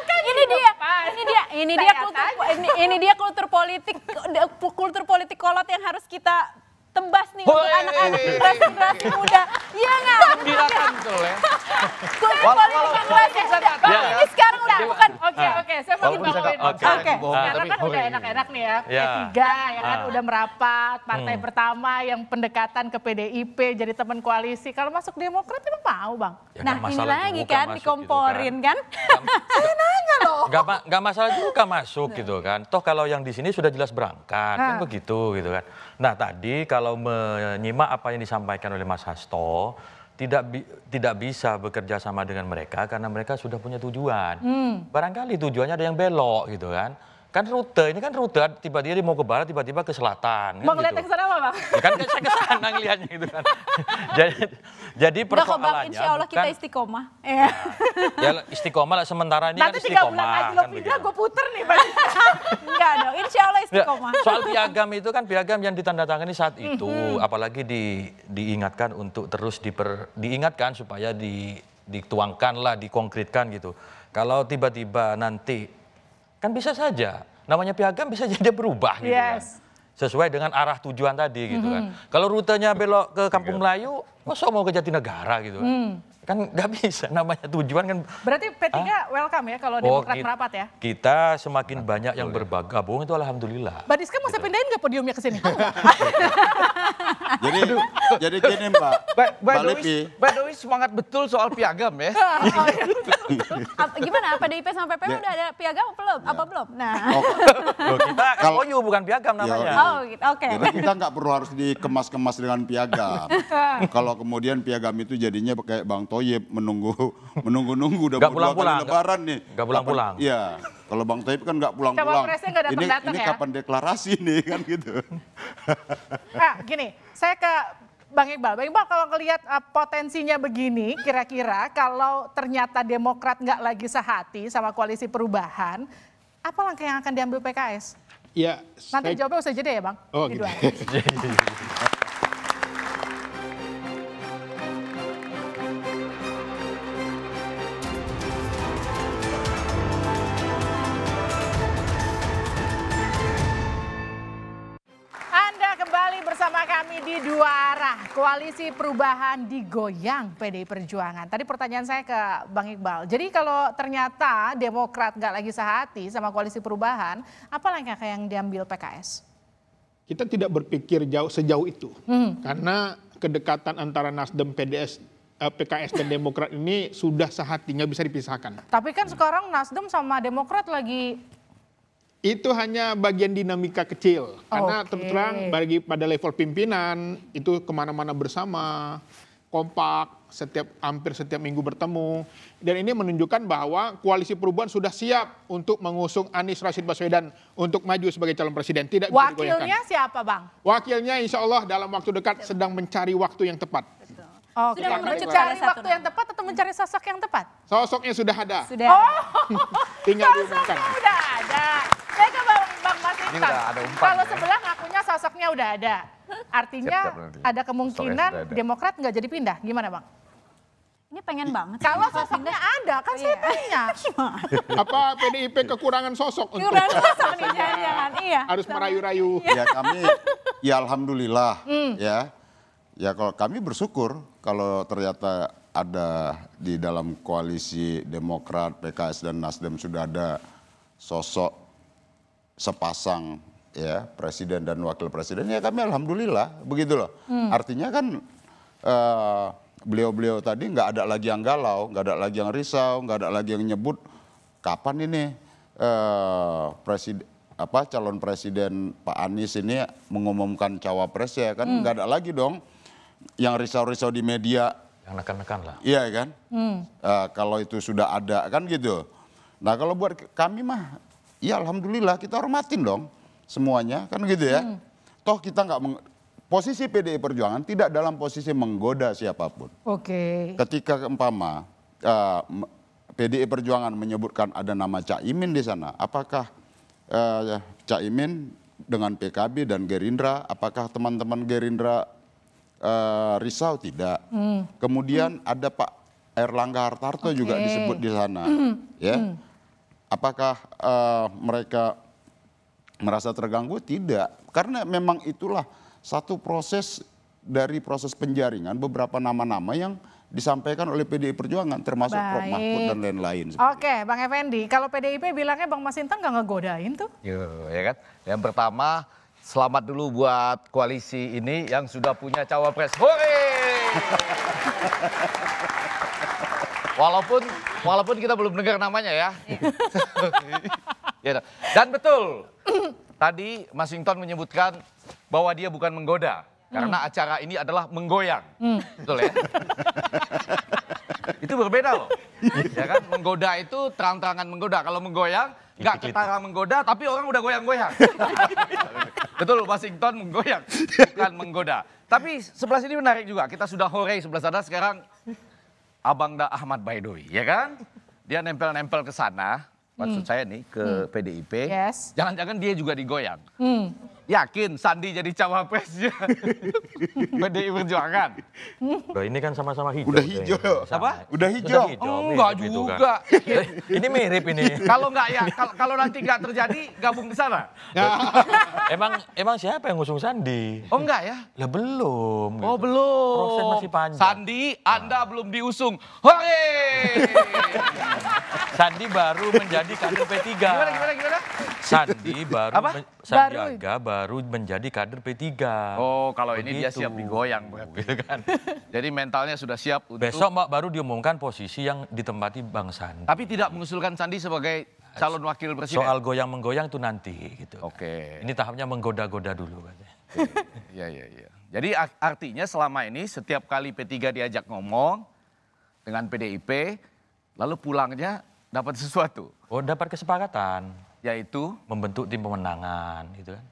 Speaker 10: ini dia kultur politik kolot yang harus kita tebas nih untuk anak-anak generasi muda. Iya nggak?
Speaker 12: Gembirakan betul ya.
Speaker 10: Kultur politik generasi muda. Bang, ini sekarang udah bukan.
Speaker 5: Oke, saya mau ngomongin.
Speaker 12: Oke.
Speaker 5: Sekarang kan udah enak-enak nih ya. P3 ya kan udah merapat, partai pertama yang pendekatan ke PDIP jadi teman koalisi. Kalau masuk Demokrat emang mau, Bang?
Speaker 11: Ya,
Speaker 10: Nah,
Speaker 11: nggak
Speaker 10: ini
Speaker 11: masalah
Speaker 10: lagi
Speaker 11: juga
Speaker 10: kan
Speaker 11: masuk
Speaker 10: dikomporin
Speaker 11: gitu
Speaker 10: kan? Saya nanya loh.
Speaker 11: Nggak masalah juga masuk gitu kan. Toh kalau yang di sini sudah jelas berangkat kan begitu gitu kan. Nah tadi kalau menyimak apa yang disampaikan oleh Mas Hasto, tidak bisa bekerja sama dengan mereka karena mereka sudah punya tujuan. Barangkali tujuannya ada yang belok gitu kan. Kan rute, ini kan rute, tiba-tiba dia mau ke barat, tiba-tiba ke selatan.
Speaker 5: Mau
Speaker 11: Kan
Speaker 5: ngeliat
Speaker 11: gitu.
Speaker 5: ke sana apa, Bang?
Speaker 11: Ya kan saya ke sana ngelihatnya gitu kan. Jadi
Speaker 10: Udah kok Bang,
Speaker 11: persoalannya
Speaker 10: insya Allah kita
Speaker 11: bukan,
Speaker 10: istiqomah.
Speaker 11: ya istiqomah lah sementara ini
Speaker 5: Nanti
Speaker 11: kan
Speaker 5: 3 bulan
Speaker 11: istiqomah.
Speaker 5: lagi lo
Speaker 11: kan
Speaker 5: pindah,
Speaker 11: begitu.
Speaker 5: gue puter nih, Bang.
Speaker 10: Enggak dong, insya Allah
Speaker 11: Ya,
Speaker 10: istiqomah.
Speaker 11: soal piagam itu kan piagam yang ditandatangani saat itu, apalagi diingatkan untuk terus diingatkan supaya dituangkan lah, dikonkretkan gitu. Kalau tiba-tiba nanti kan bisa saja, namanya piagam bisa jadi berubah gitu kan. Sesuai dengan arah tujuan tadi gitu kan. Kalau rutenya belok ke Kampung Melayu, masa mau ke Jatinegara gitu kan. Kan nggak bisa, namanya tujuan kan.
Speaker 5: Berarti P3 welcome ya kalau Demokrat merapat ya?
Speaker 11: Kita semakin banyak yang bergabung itu alhamdulillah.
Speaker 5: Mbak Diska mau saya pindahin nggak podiumnya ke sini?
Speaker 9: Jadi gini Mbak,
Speaker 12: Mbak Dewi semangat betul soal piagam ya.
Speaker 10: Gimana, PDIP sama PPW udah ada piagam apa belum? Nah.
Speaker 11: Kita MOU bukan piagam namanya.
Speaker 10: Oh gitu, oke.
Speaker 9: Jadi kita nggak perlu harus dikemas-kemas dengan piagam. Kalau kemudian piagam itu jadinya kayak Bang Toyib menunggu udah mau 2 kali lebaran nih.
Speaker 11: Nggak pulang-pulang.
Speaker 9: Iya, kalau Bang Toyib kan nggak pulang-pulang. Ini
Speaker 5: ya?
Speaker 9: kapan deklarasi nih kan gitu.
Speaker 5: Nah gini, saya ke Bang Iqbal. Bang Iqbal kalau ngelihat potensinya begini, kira-kira kalau ternyata Demokrat nggak lagi sehati sama koalisi perubahan, apa langkah yang akan diambil PKS?
Speaker 6: Ya,
Speaker 5: nanti jawabnya usai jeda ya Bang?
Speaker 6: Oh gitu.
Speaker 5: Bersama kami di Dua Arah, koalisi perubahan digoyang PDI Perjuangan. Tadi pertanyaan saya ke Bang Iqbal, jadi kalau ternyata Demokrat nggak lagi sehati sama koalisi perubahan, apa langkah yang diambil PKS?
Speaker 6: Kita tidak berpikir sejauh itu, karena kedekatan antara Nasdem, PKS dan Demokrat ini sudah sehati, nggak bisa dipisahkan.
Speaker 5: Tapi kan sekarang Nasdem sama Demokrat lagi...
Speaker 6: Itu hanya bagian dinamika kecil, karena terus terang pada level pimpinan itu kemana-mana bersama, kompak, hampir setiap minggu bertemu. Dan ini menunjukkan bahwa koalisi perubahan sudah siap untuk mengusung Anies Rashid Baswedan untuk maju sebagai calon presiden. Tidak bisa digoyahkan.
Speaker 5: Wakilnya siapa Bang?
Speaker 6: Wakilnya insya Allah dalam waktu dekat sedang mencari waktu yang tepat.
Speaker 5: Sudah mencari waktu yang tepat atau mencari sosok yang tepat?
Speaker 6: Sosoknya sudah ada.
Speaker 5: Tinggal diumumkan. Sudah ada. Saya ke Bang Masinton. Kalau sebelah ngakunya sosoknya udah ada. Artinya ada kemungkinan Demokrat nggak jadi pindah. Gimana Bang?
Speaker 10: Ini pengen banget.
Speaker 5: Kalau sosoknya ada, kan saya tanya.
Speaker 6: Apa PDIP kekurangan sosok?
Speaker 10: Kekurangan sosok nih, jangan-jangan. Iya.
Speaker 6: Harus merayu-rayu.
Speaker 9: Ya kami, ya alhamdulillah ya. Ya kalau kami bersyukur kalau ternyata ada di dalam koalisi Demokrat, PKS dan Nasdem sudah ada sosok sepasang ya presiden dan wakil presiden, ya kami alhamdulillah begitu loh. Artinya kan beliau-beliau tadi nggak ada lagi yang galau, nggak ada lagi yang risau, nggak ada lagi yang nyebut kapan ini calon presiden Pak Anies ini mengumumkan cawapres ya kan, nggak ada lagi dong yang risau-risau di media.
Speaker 11: Yang nekan-nekan lah.
Speaker 9: Iya kan, kalau itu sudah ada kan gitu. Nah kalau buat kami mah, ya alhamdulillah kita hormatin dong semuanya kan gitu ya. Toh kita nggak posisi PDI Perjuangan tidak dalam posisi menggoda siapapun. Ketika umpama PDI Perjuangan menyebutkan ada nama Caimin di sana, apakah Caimin dengan PKB dan Gerindra, apakah teman-teman Gerindra risau? Tidak. Kemudian ada Pak Erlangga Hartarto juga disebut di sana, ya. Apakah mereka merasa terganggu? Tidak, karena memang itulah satu proses dari proses penjaringan beberapa nama-nama yang disampaikan oleh PDI Perjuangan, termasuk Prof Mahfud dan lain-lain.
Speaker 5: Oke, Bang Effendi, kalau PDIP bilangnya Bang Masinton nggak ngegodain tuh?
Speaker 12: Ya kan. Yang pertama, selamat dulu buat koalisi ini yang sudah punya cawapres. Hore! Walaupun kita belum dengar namanya ya. Dan betul, tadi Masinton menyebutkan bahwa dia bukan menggoda. Karena acara ini adalah menggoyang. Betul ya? Itu berbeda loh. Ya kan, menggoda itu terang-terangan menggoda. Kalau menggoyang, nggak ketara menggoda, tapi orang udah goyang-goyang. Betul, Masinton menggoyang, bukan menggoda. Tapi sebelah sini menarik juga, kita sudah hore sebelah sana, sekarang Abang Da Ahmad Baidowi, ya kan? Dia nempel-nempel ke sana, maksud saya nih ke PDIP,
Speaker 5: Yes.
Speaker 12: jangan-jangan dia juga digoyang. Yakin Sandi jadi cawapresnya PDI Perjuangan?
Speaker 11: Loh, ini kan sama-sama hijau.
Speaker 9: Udah hijau.
Speaker 12: Apa?
Speaker 9: Udah hijau.
Speaker 12: Enggak
Speaker 11: mirip itu kan.
Speaker 12: juga.
Speaker 11: Ini mirip ini.
Speaker 12: Kalau nggak ya, kalau nanti nggak terjadi, gabung di sana.
Speaker 11: Emang siapa yang ngusung Sandi?
Speaker 12: Oh enggak ya?
Speaker 11: Lah belum.
Speaker 12: Oh
Speaker 11: gitu.
Speaker 12: belum.
Speaker 11: Proses masih panjang.
Speaker 12: Sandi, Anda belum diusung. Hore!
Speaker 11: Sandi baru menjadi kader P3.
Speaker 12: Gimana?
Speaker 11: Sandi baru
Speaker 12: Apa?
Speaker 11: Sandiaga baru menjadi kader P3.
Speaker 12: Oh, kalau ini dia
Speaker 11: Begitu.
Speaker 12: siap digoyang gitu kan. Jadi mentalnya sudah siap untuk.
Speaker 11: Besok Mbak baru diumumkan posisi yang ditempati Bang Sandi.
Speaker 12: Tapi tidak mengusulkan Sandi sebagai calon wakil presiden.
Speaker 11: Soal goyang-menggoyang itu nanti gitu.
Speaker 12: Oke.
Speaker 11: Ini tahapnya menggoda-goda dulu katanya.
Speaker 12: Iya. Jadi artinya selama ini setiap kali P3 diajak ngomong dengan PDIP, lalu pulangnya dapat sesuatu.
Speaker 11: Oh, dapat kesepakatan.
Speaker 12: Yaitu
Speaker 11: membentuk tim pemenangan gitu kan.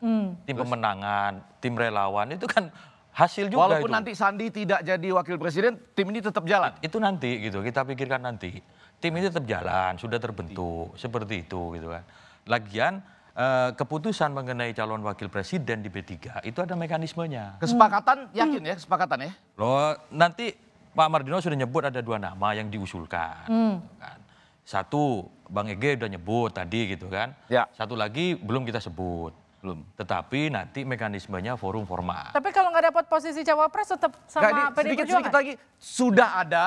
Speaker 11: Tim pemenangan, tim relawan itu kan hasil juga.
Speaker 12: Walaupun
Speaker 11: itu.
Speaker 12: nanti Sandi tidak jadi wakil presiden, tim ini tetap jalan.
Speaker 11: Itu nanti gitu, kita pikirkan nanti. Tim ini tetap jalan, sudah terbentuk seperti itu gitu kan. Lagian keputusan mengenai calon wakil presiden di P3 itu ada mekanismenya.
Speaker 12: Kesepakatan, yakin ya kesepakatan ya?
Speaker 11: Loh, nanti Pak Mardiono sudah nyebut ada 2 nama yang diusulkan. Kan. Satu, Bang Ege udah nyebut tadi gitu kan.
Speaker 12: Ya.
Speaker 11: Satu lagi belum kita sebut.
Speaker 12: Belum.
Speaker 11: Tetapi nanti mekanismenya forum formal.
Speaker 5: Tapi kalau nggak dapat posisi cawapres tetap sama PDI Perjuangan?
Speaker 12: Sedikit lagi, sudah ada,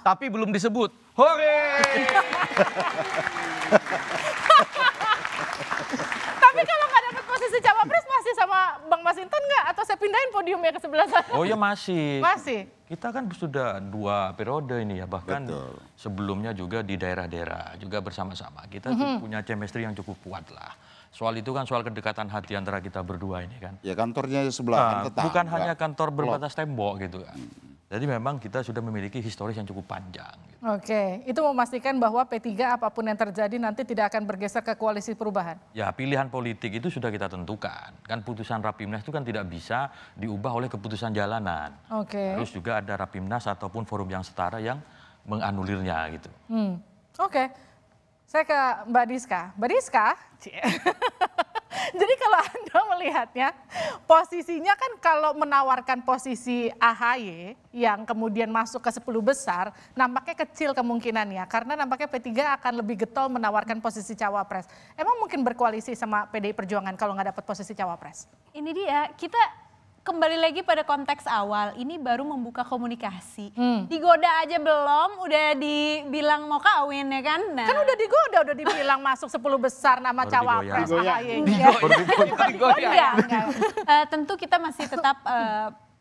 Speaker 12: tapi belum disebut. Hore!
Speaker 5: Tapi kalau nggak dapat posisi cawapres masih sama Bang Masinton nggak? Atau saya pindahin podiumnya ke sebelah sana?
Speaker 11: Oh ya masih.
Speaker 5: Masih?
Speaker 11: Kita kan sudah 2 periode ini ya, bahkan sebelumnya juga di daerah-daerah juga bersama-sama. Kita punya chemistry yang cukup kuat lah. Soal itu kan soal kedekatan hati antara kita berdua ini kan.
Speaker 9: Ya kantornya sebelah tetangga.
Speaker 11: Bukan hanya kantor berbatas tembok gitu kan. Jadi memang kita sudah memiliki historis yang cukup panjang. Gitu.
Speaker 5: Oke, itu memastikan bahwa P3 apapun yang terjadi nanti tidak akan bergeser ke koalisi perubahan?
Speaker 11: Ya pilihan politik itu sudah kita tentukan. Kan putusan Rapimnas itu kan tidak bisa diubah oleh keputusan jalanan.
Speaker 5: Oke.
Speaker 11: Terus juga ada Rapimnas ataupun forum yang setara yang menganulirnya gitu.
Speaker 5: Oke, saya ke Mbak Diska. Mbak Diska, jadi kalau Anda melihatnya, posisinya kan kalau menawarkan posisi AHY yang kemudian masuk ke 10 besar, nampaknya kecil kemungkinannya. Karena nampaknya P3 akan lebih getol menawarkan posisi cawapres. Emang mungkin berkoalisi sama PDI Perjuangan kalau nggak dapat posisi cawapres?
Speaker 10: Ini dia, kita kembali lagi pada konteks awal, ini baru membuka komunikasi. Digoda aja belum, udah dibilang mau kawin ya kan? Nah.
Speaker 5: Kan udah digoda, udah dibilang masuk 10 besar nama
Speaker 11: Baru
Speaker 5: cawapres AHY.
Speaker 10: Tentu kita masih tetap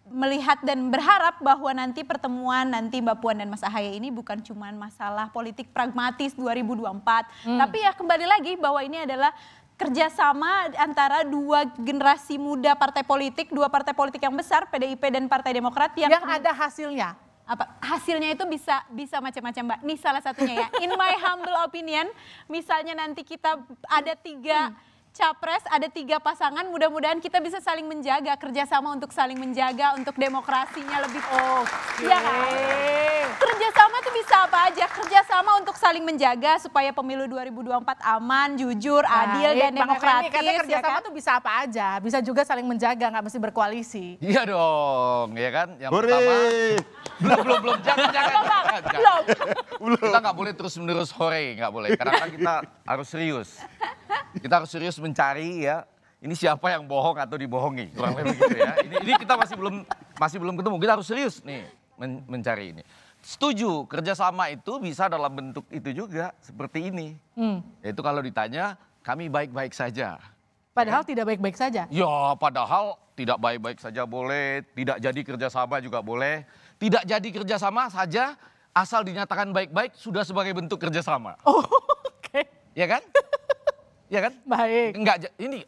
Speaker 10: melihat dan berharap bahwa nanti pertemuan nanti Mbak Puan dan Mas AHY ini bukan cuma masalah politik pragmatis 2024. Tapi ya kembali lagi bahwa ini adalah kerjasama antara 2 generasi muda partai politik, 2 partai politik yang besar, PDIP dan Partai Demokrat yang
Speaker 5: ada hasilnya.
Speaker 10: Apa hasilnya itu bisa macam-macam Mbak. Ini salah satunya ya. In my humble opinion, misalnya nanti kita ada 3 capres, ada 3 pasangan, mudah-mudahan kita bisa saling menjaga, kerjasama untuk saling menjaga, untuk demokrasinya lebih. Ya kan? Kerjasama itu bisa apa aja, kerjasama untuk saling menjaga supaya pemilu 2024 aman, jujur, adil dan demokratis.
Speaker 5: Karena kerjasama
Speaker 10: ya kan?
Speaker 5: tuh bisa apa aja, bisa juga saling menjaga, nggak mesti berkoalisi.
Speaker 12: Iya dong, ya kan? Yang pertama, belum, jangan. Kita nggak boleh terus-menerus hore, nggak boleh. Karena kita harus serius. Kita harus serius mencari ya, ini siapa yang bohong atau dibohongi, kurang lebih begitu ya. Ini kita masih belum ketemu, kita harus serius nih mencari ini. Setuju, kerjasama itu bisa dalam bentuk itu juga, seperti ini. Yaitu kalau ditanya, kami baik-baik saja.
Speaker 5: Padahal tidak baik-baik saja?
Speaker 12: Ya, padahal tidak baik-baik saja boleh, tidak jadi kerjasama juga boleh. Tidak jadi kerjasama saja, asal dinyatakan baik-baik, sudah sebagai bentuk kerjasama.
Speaker 5: Oke.
Speaker 12: Ya kan? Ya kan?
Speaker 5: Baik.
Speaker 12: Enggak, ini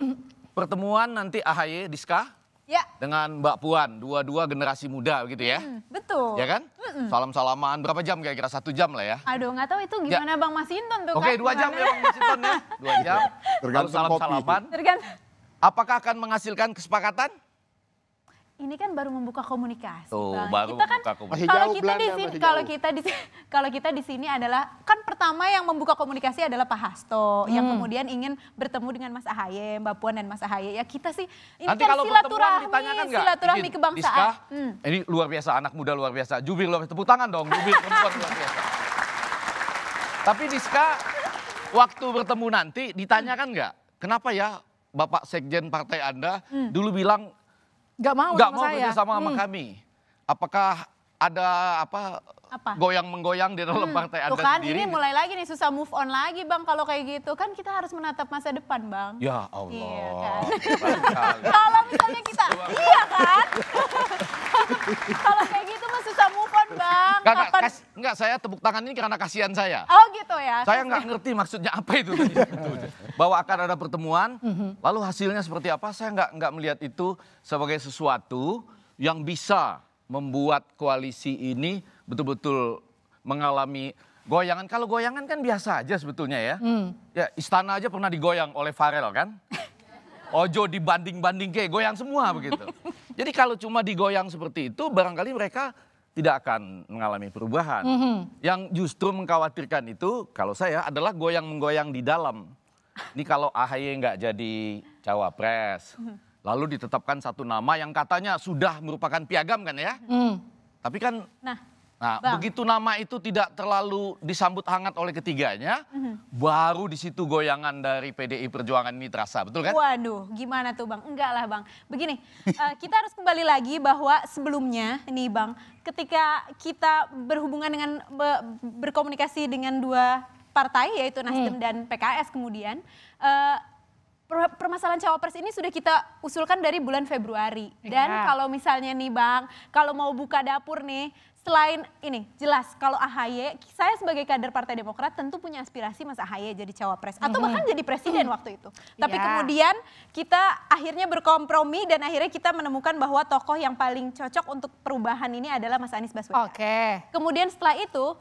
Speaker 12: pertemuan nanti AHY, Diska,
Speaker 10: ya,
Speaker 12: dengan Mbak Puan, 2 generasi muda gitu ya.
Speaker 10: Betul.
Speaker 12: Ya kan? Salam-salaman, berapa jam kira-kira? 1 jam lah ya.
Speaker 10: Aduh, nggak tahu itu gimana Bang Masinton tuh.
Speaker 12: Oke, 2 jam ya Bang Masinton ya. 2 jam. Lalu salam-salaman. Apakah akan menghasilkan kesepakatan?
Speaker 10: Ini kan baru membuka komunikasi.
Speaker 12: Tuh,
Speaker 10: Bang.
Speaker 12: baru
Speaker 10: Kita kan
Speaker 12: membuka komunikasi.
Speaker 6: Masih
Speaker 10: kalau
Speaker 6: jauh,
Speaker 10: kita
Speaker 6: Belanda
Speaker 10: di sini,
Speaker 6: masih
Speaker 10: kalau kita di sini adalah kan pertama yang membuka komunikasi adalah Pak Hasto yang kemudian ingin bertemu dengan Mas Ahaye, Mbak Puan dan Mas Ahaye. Ya kita sih ini
Speaker 12: Nanti
Speaker 10: kan
Speaker 12: kalau pertemuan ditanyakan
Speaker 10: silaturahmi,
Speaker 12: nggak?
Speaker 10: silaturahmi
Speaker 12: Izin,
Speaker 10: kebangsaan.
Speaker 12: Diska, ini luar biasa, anak muda luar biasa. Jubir luar biasa, tepuk tangan dong, jubir perempuan luar biasa. Tapi Diska, waktu bertemu nanti ditanyakan nggak? Kenapa ya Bapak Sekjen partai Anda dulu bilang
Speaker 5: Nggak mau
Speaker 12: nggak
Speaker 5: sama
Speaker 12: mau
Speaker 5: saya.
Speaker 12: kerjasama sama kami? Apakah ada apa? Goyang-menggoyang di dalam partai Anda
Speaker 10: Tuh kan
Speaker 12: sendiri?
Speaker 10: ini mulai lagi nih susah move on lagi Bang kalau kayak gitu. Kan kita harus menatap masa depan Bang.
Speaker 12: Ya Allah.
Speaker 10: Iya kan?
Speaker 12: Baik sekali.
Speaker 10: Kalau misalnya kita, iya kan? Kalau kayak gitu mah susah move on Bang.
Speaker 12: Enggak, saya tepuk tangan ini karena kasihan saya.
Speaker 10: Oh gitu ya?
Speaker 12: Saya nggak ngerti maksudnya apa itu tadi. Bahwa akan ada pertemuan, lalu hasilnya seperti apa, saya nggak melihat itu sebagai sesuatu yang bisa membuat koalisi ini betul-betul mengalami goyangan. Kalau goyangan kan biasa aja sebetulnya ya. Ya istana aja pernah digoyang oleh Farel kan. Ojo dibanding-banding kayak goyang semua begitu. Jadi kalau cuma digoyang seperti itu barangkali mereka tidak akan mengalami perubahan. Yang justru mengkhawatirkan itu kalau saya adalah goyang-menggoyang di dalam. Ini kalau AHY nggak jadi cawapres, lalu ditetapkan satu nama yang katanya sudah merupakan piagam kan ya. Tapi kan nah begitu nama itu tidak terlalu disambut hangat oleh ketiganya, baru di situ goyangan dari PDI Perjuangan ini terasa, betul kan?
Speaker 10: Waduh, gimana tuh Bang? Enggak lah Bang. Begini, kita harus kembali lagi bahwa sebelumnya nih Bang, ketika kita berhubungan dengan berkomunikasi dengan dua partai yaitu Nasdem dan PKS kemudian, permasalahan cawapres ini sudah kita usulkan dari bulan Februari. Dan kalau misalnya nih Bang, kalau mau buka dapur nih, selain ini jelas kalau AHY, saya sebagai kader Partai Demokrat tentu punya aspirasi Mas AHY jadi cawapres atau bahkan jadi presiden waktu itu. Tapi kemudian kita akhirnya berkompromi dan akhirnya kita menemukan bahwa tokoh yang paling cocok untuk perubahan ini adalah Mas Anies Baswedan. Kemudian setelah itu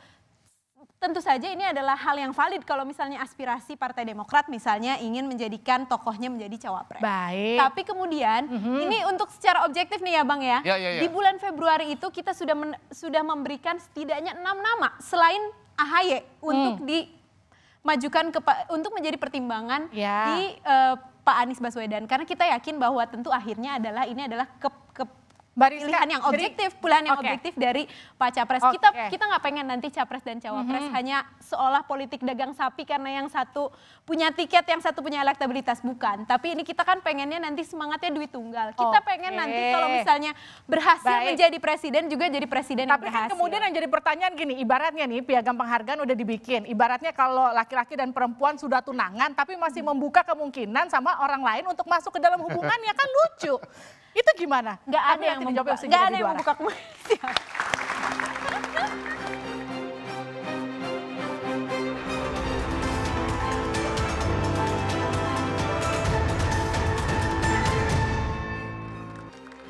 Speaker 10: tentu saja ini adalah hal yang valid kalau misalnya aspirasi Partai Demokrat misalnya ingin menjadikan tokohnya menjadi cawapres.
Speaker 5: Baik.
Speaker 10: Tapi kemudian ini untuk secara objektif nih ya Bang ya. Di bulan Februari itu kita sudah memberikan setidaknya 6 nama selain AHY untuk dimajukan untuk menjadi pertimbangan di Pak Anies Baswedan. Karena kita yakin bahwa tentu akhirnya adalah ini adalah pilihan yang objektif, objektif dari Pak Capres. Kita nggak pengen nanti Capres dan Cawapres hanya seolah politik dagang sapi karena yang satu punya tiket, yang satu punya elektabilitas, bukan. Tapi ini kita kan pengennya nanti semangatnya duit tunggal. Kita pengen nanti kalau misalnya berhasil menjadi presiden juga jadi presiden yang berhasil.
Speaker 5: Tapi kan kemudian yang jadi pertanyaan gini, ibaratnya nih piagam penghargaan udah dibikin. Ibaratnya kalau laki-laki dan perempuan sudah tunangan tapi masih membuka kemungkinan sama orang lain untuk masuk ke dalam hubungannya, kan lucu. Itu gimana?
Speaker 10: Nggak ada yang membuka komunikasi.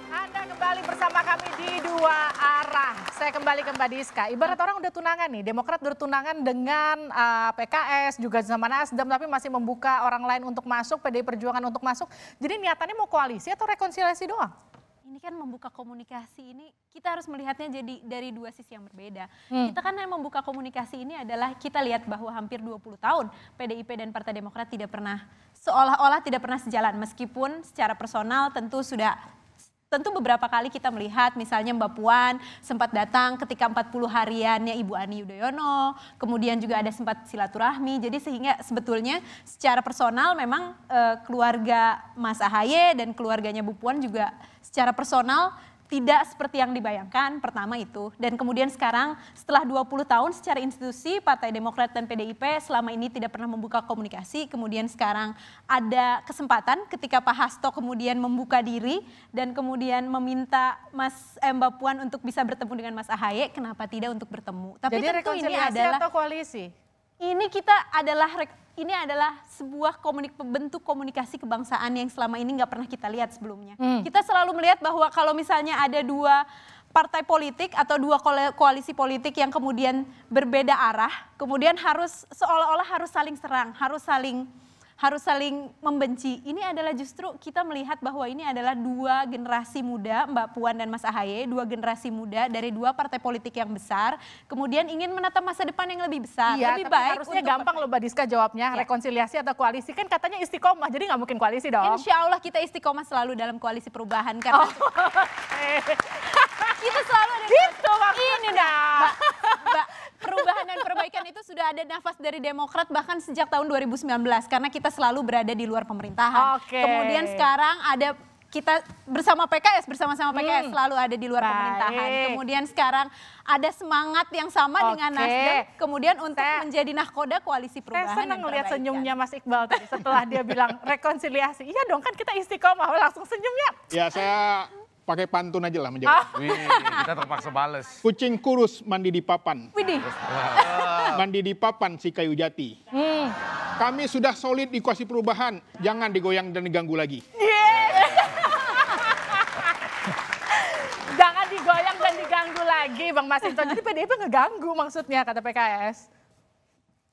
Speaker 5: Anda kembali bersama kami di Dua Arah. Saya kembali ke Mbak Diska. Ibarat orang udah tunangan nih, Demokrat bertunangan dengan PKS juga sama Nasdem, tapi masih membuka orang lain untuk masuk, PDI Perjuangan untuk masuk. Jadi niatannya mau koalisi atau rekonsiliasi doang?
Speaker 10: Ini kan membuka komunikasi ini kita harus melihatnya jadi dari dua sisi yang berbeda. Kita kan yang membuka komunikasi ini adalah kita lihat bahwa hampir 20 tahun PDIP dan Partai Demokrat tidak pernah seolah-olah tidak pernah sejalan meskipun secara personal tentu beberapa kali kita melihat misalnya Mbak Puan sempat datang ketika 40 hariannya Ibu Ani Yudhoyono, kemudian juga ada sempat silaturahmi. Jadi sehingga sebetulnya secara personal memang keluarga Mas AHY dan keluarganya Bu Puan juga secara personal tidak seperti yang dibayangkan, pertama itu. Dan kemudian sekarang setelah 20 tahun secara institusi Partai Demokrat dan PDIP selama ini tidak pernah membuka komunikasi. Kemudian sekarang ada kesempatan ketika Pak Hasto kemudian membuka diri dan kemudian meminta Mbak Puan untuk bisa bertemu dengan Mas AHY, kenapa tidak untuk bertemu. Tapi
Speaker 5: jadi rekonsiliasi atau koalisi?
Speaker 10: Ini adalah sebuah bentuk komunikasi kebangsaan yang selama ini nggak pernah kita lihat sebelumnya. Kita selalu melihat bahwa kalau misalnya ada dua partai politik atau dua koalisi politik yang kemudian berbeda arah, kemudian harus seolah-olah harus saling serang, harus harus saling membenci. Ini adalah justru kita melihat bahwa ini adalah dua generasi muda, Mbak Puan dan Mas Ahaye, dua generasi muda dari dua partai politik yang besar, kemudian ingin menatap masa depan yang lebih besar.
Speaker 5: Iya,
Speaker 10: lebih
Speaker 5: tapi
Speaker 10: baik
Speaker 5: harusnya gampang loh Mbak Diska jawabnya, rekonsiliasi atau koalisi, kan katanya istiqomah, jadi nggak mungkin koalisi dong.
Speaker 10: Insya Allah kita istiqomah selalu dalam koalisi perubahan karena kita selalu ada
Speaker 5: gitu maksudnya.
Speaker 10: Ini Mbak, perubahan dan perbaikan itu sudah ada nafas dari Demokrat bahkan sejak tahun 2019 karena kita selalu berada di luar pemerintahan. Kemudian sekarang ada kita bersama PKS, bersama-sama PKS selalu ada di luar pemerintahan. Kemudian sekarang ada semangat yang sama dengan Nasdem, kemudian untuk menjadi nahkoda koalisi perubahan.
Speaker 5: Saya senang ngeliat senyumnya Mas Iqbal tadi setelah dia bilang rekonsiliasi. Iya dong, kan kita istiqomah, langsung senyumnya.
Speaker 6: Ya saya pakai pantun aja lah menjawab.
Speaker 12: Wih, kita terpaksa bales.
Speaker 6: Kucing kurus mandi di papan.
Speaker 10: Widih.
Speaker 6: Mandi di papan si kayu jati. Kami sudah solid di koalisi perubahan, jangan digoyang dan diganggu lagi.
Speaker 5: Jangan digoyang dan diganggu lagi Bang Masinton. Jadi PDIP ngeganggu maksudnya kata PKS.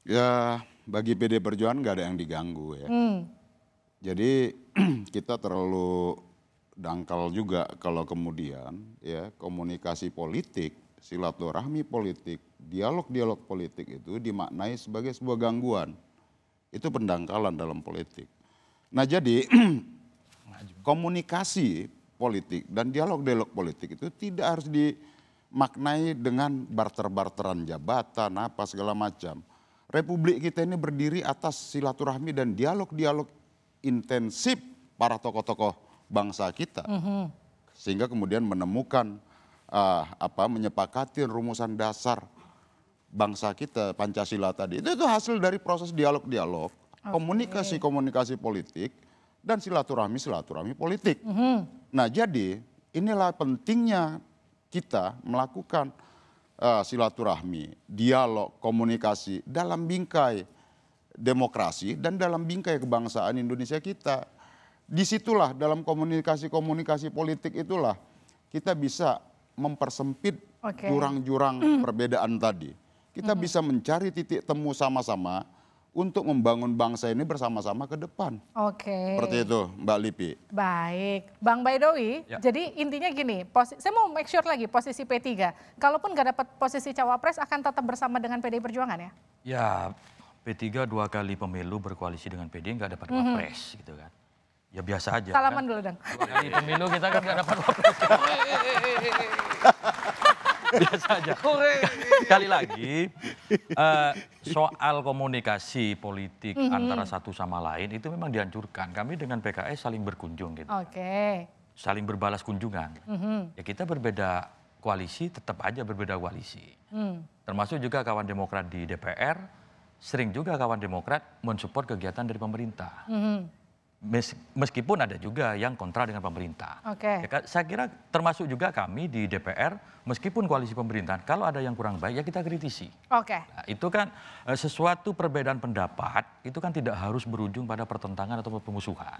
Speaker 9: Ya bagi PD Perjuangan nggak ada yang diganggu ya. Jadi kita terlalu dangkal juga kalau kemudian ya komunikasi politik, silaturahmi politik, dialog-dialog politik itu dimaknai sebagai sebuah gangguan. Itu pendangkalan dalam politik. Nah jadi komunikasi politik dan dialog-dialog politik itu tidak harus dimaknai dengan barter-barteran jabatan, apa segala macam. Republik kita ini berdiri atas silaturahmi dan dialog-dialog intensif para tokoh-tokoh bangsa kita, sehingga kemudian menemukan menyepakati rumusan dasar bangsa kita Pancasila tadi. Itu hasil dari proses dialog-dialog, komunikasi politik dan silaturahmi politik. Nah jadi inilah pentingnya kita melakukan silaturahmi, dialog, komunikasi dalam bingkai demokrasi dan dalam bingkai kebangsaan Indonesia kita. Disitulah dalam komunikasi politik itulah kita bisa mempersempit jurang-jurang perbedaan tadi. Kita bisa mencari titik temu sama-sama untuk membangun bangsa ini bersama-sama ke depan. Seperti itu Mbak Lipi.
Speaker 5: Baik, Bang Baidowi, jadi intinya gini, saya mau make sure lagi posisi P3. Kalaupun nggak dapat posisi cawapres akan tetap bersama dengan PDI Perjuangan ya?
Speaker 11: Ya, P3 2 kali pemilu berkoalisi dengan PDI nggak dapat wapres gitu kan. Ya biasa aja.
Speaker 5: Salaman
Speaker 11: kan?
Speaker 5: dulu dong.
Speaker 11: 2 kali pemilu kita kan nggak dapat wapres. Biasa aja. Sekali lagi, soal komunikasi politik antara satu sama lain itu memang dihancurkan. Kami dengan PKS saling berkunjung gitu. Saling berbalas kunjungan. Ya kita berbeda koalisi, tetap aja berbeda koalisi. Termasuk juga kawan Demokrat di DPR, sering juga kawan Demokrat mensupport kegiatan dari pemerintah. Meskipun ada juga yang kontra dengan pemerintah. Ya, saya kira termasuk juga kami di DPR, meskipun koalisi pemerintahan, kalau ada yang kurang baik ya kita kritisi. Nah, itu kan sesuatu perbedaan pendapat, itu kan tidak harus berujung pada pertentangan atau pemusuhan.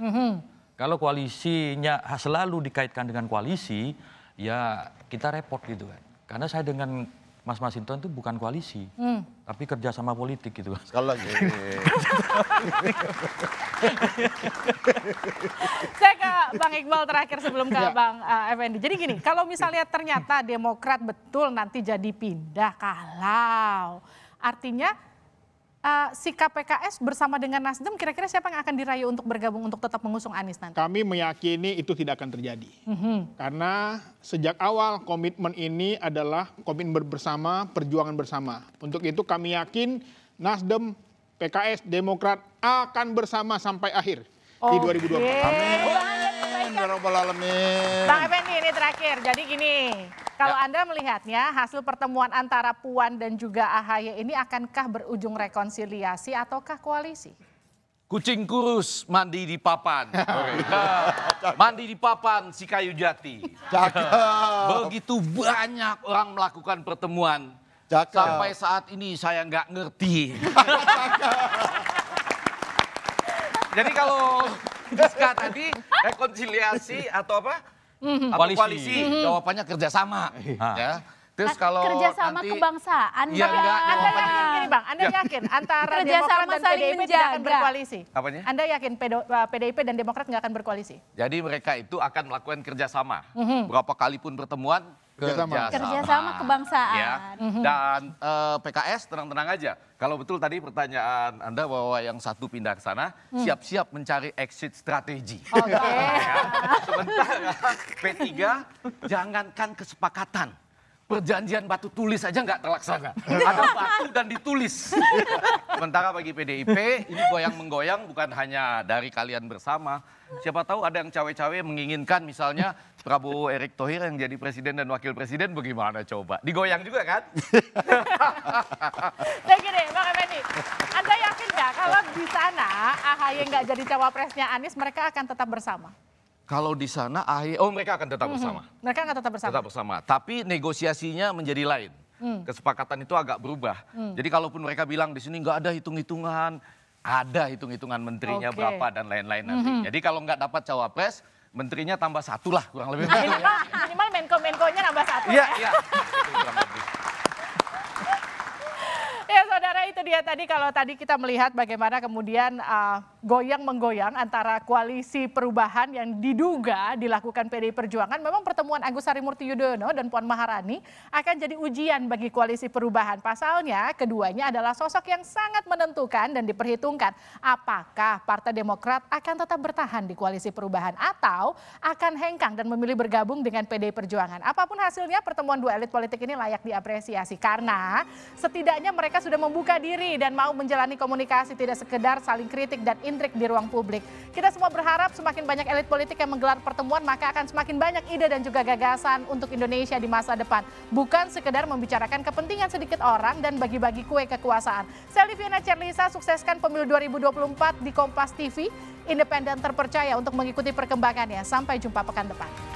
Speaker 11: Kalau koalisinya selalu dikaitkan dengan koalisi, ya kita repot gitu kan. Karena saya dengan Mas Masinton itu bukan koalisi, tapi kerjasama politik gitu.
Speaker 9: Sekali lagi.
Speaker 5: Saya ke Bang Iqbal terakhir sebelum ke Bang Effendi. Jadi gini, kalau misalnya ternyata Demokrat betul nanti jadi pindah, kalau artinya sikap PKS bersama dengan Nasdem, kira-kira siapa yang akan dirayu untuk bergabung untuk tetap mengusung Anies nanti?
Speaker 6: Kami meyakini itu tidak akan terjadi. Karena sejak awal komitmen ini adalah komitmen bersama, perjuangan bersama. Untuk itu kami yakin Nasdem, PKS, Demokrat akan bersama sampai akhir di 2024.
Speaker 9: Amin. Ya Rabbal Alamin.
Speaker 5: Bang Effendi ini terakhir, jadi gini. Kalau Anda melihatnya hasil pertemuan antara Puan dan juga AHY ini akankah berujung rekonsiliasi ataukah koalisi?
Speaker 12: Kucing kurus mandi di papan. Mandi di papan si kayu jati. Begitu banyak orang melakukan pertemuan. Sampai saat ini saya nggak ngerti. Jadi kalau Diska tadi rekonsiliasi atau apa? Koalisi. Jawabannya kerjasama. Ya. Terus kalau
Speaker 10: kerjasama
Speaker 12: nanti
Speaker 10: kebangsaan,
Speaker 12: ya,
Speaker 5: Anda yakin gini Bang, Anda yakin antara Demokrat dan PDIP tidak akan berkoalisi?
Speaker 12: Apanya?
Speaker 5: Anda yakin PDIP dan Demokrat nggak akan berkoalisi?
Speaker 12: Jadi mereka itu akan melakukan kerjasama. Berapa kali pun pertemuan,
Speaker 10: kerjasama kebangsaan.
Speaker 12: Ya. Dan PKS tenang-tenang aja. Kalau betul tadi pertanyaan Anda bahwa yang satu pindah ke sana, siap-siap mencari exit strategi. Sementara P3 jangankan kesepakatan. Perjanjian batu tulis aja nggak terlaksana. Ada batu dan ditulis. Sementara bagi PDIP, ini goyang-menggoyang bukan hanya dari kalian bersama. Siapa tahu ada yang cawe-cawe menginginkan misalnya Prabowo Erick Thohir yang jadi presiden dan wakil presiden, bagaimana coba? Digoyang juga kan?
Speaker 5: Nah gini, Bang Effendi, Anda yakin nggak kalau di sana AHY nggak jadi cawapresnya Anies, mereka akan tetap bersama?
Speaker 12: Kalau di sana mereka akan tetap bersama.
Speaker 5: Mereka akan tetap bersama.
Speaker 12: Tetap bersama. Tapi negosiasinya menjadi lain. Kesepakatan itu agak berubah. Jadi kalaupun mereka bilang di sini nggak ada hitung-hitungan, ada hitung-hitungan menterinya berapa dan lain-lain nanti. Jadi kalau nggak dapat cawapres, menterinya tambah satu lah kurang lebih.
Speaker 5: Minimal Menko-Menkonya nambah satu.
Speaker 12: Iya, iya. Kurang lebih.
Speaker 5: Ya saudara, itu dia tadi kalau tadi kita melihat bagaimana kemudian goyang-menggoyang antara koalisi perubahan yang diduga dilakukan PDI Perjuangan. Memang pertemuan Agus Harimurti Yudhoyono dan Puan Maharani akan jadi ujian bagi koalisi perubahan. Pasalnya keduanya adalah sosok yang sangat menentukan dan diperhitungkan apakah Partai Demokrat akan tetap bertahan di koalisi perubahan atau akan hengkang dan memilih bergabung dengan PDI Perjuangan. Apapun hasilnya, pertemuan dua elit politik ini layak diapresiasi karena setidaknya mereka sudah membuka diri dan mau menjalani komunikasi, tidak sekedar saling kritik dan intrik di ruang publik. Kita semua berharap semakin banyak elit politik yang menggelar pertemuan, maka akan semakin banyak ide dan juga gagasan untuk Indonesia di masa depan. Bukan sekedar membicarakan kepentingan sedikit orang dan bagi-bagi kue kekuasaan. Saya Liviana Cerlisa, sukseskan pemilu 2024 di Kompas TV, independen terpercaya untuk mengikuti perkembangannya. Sampai jumpa pekan depan.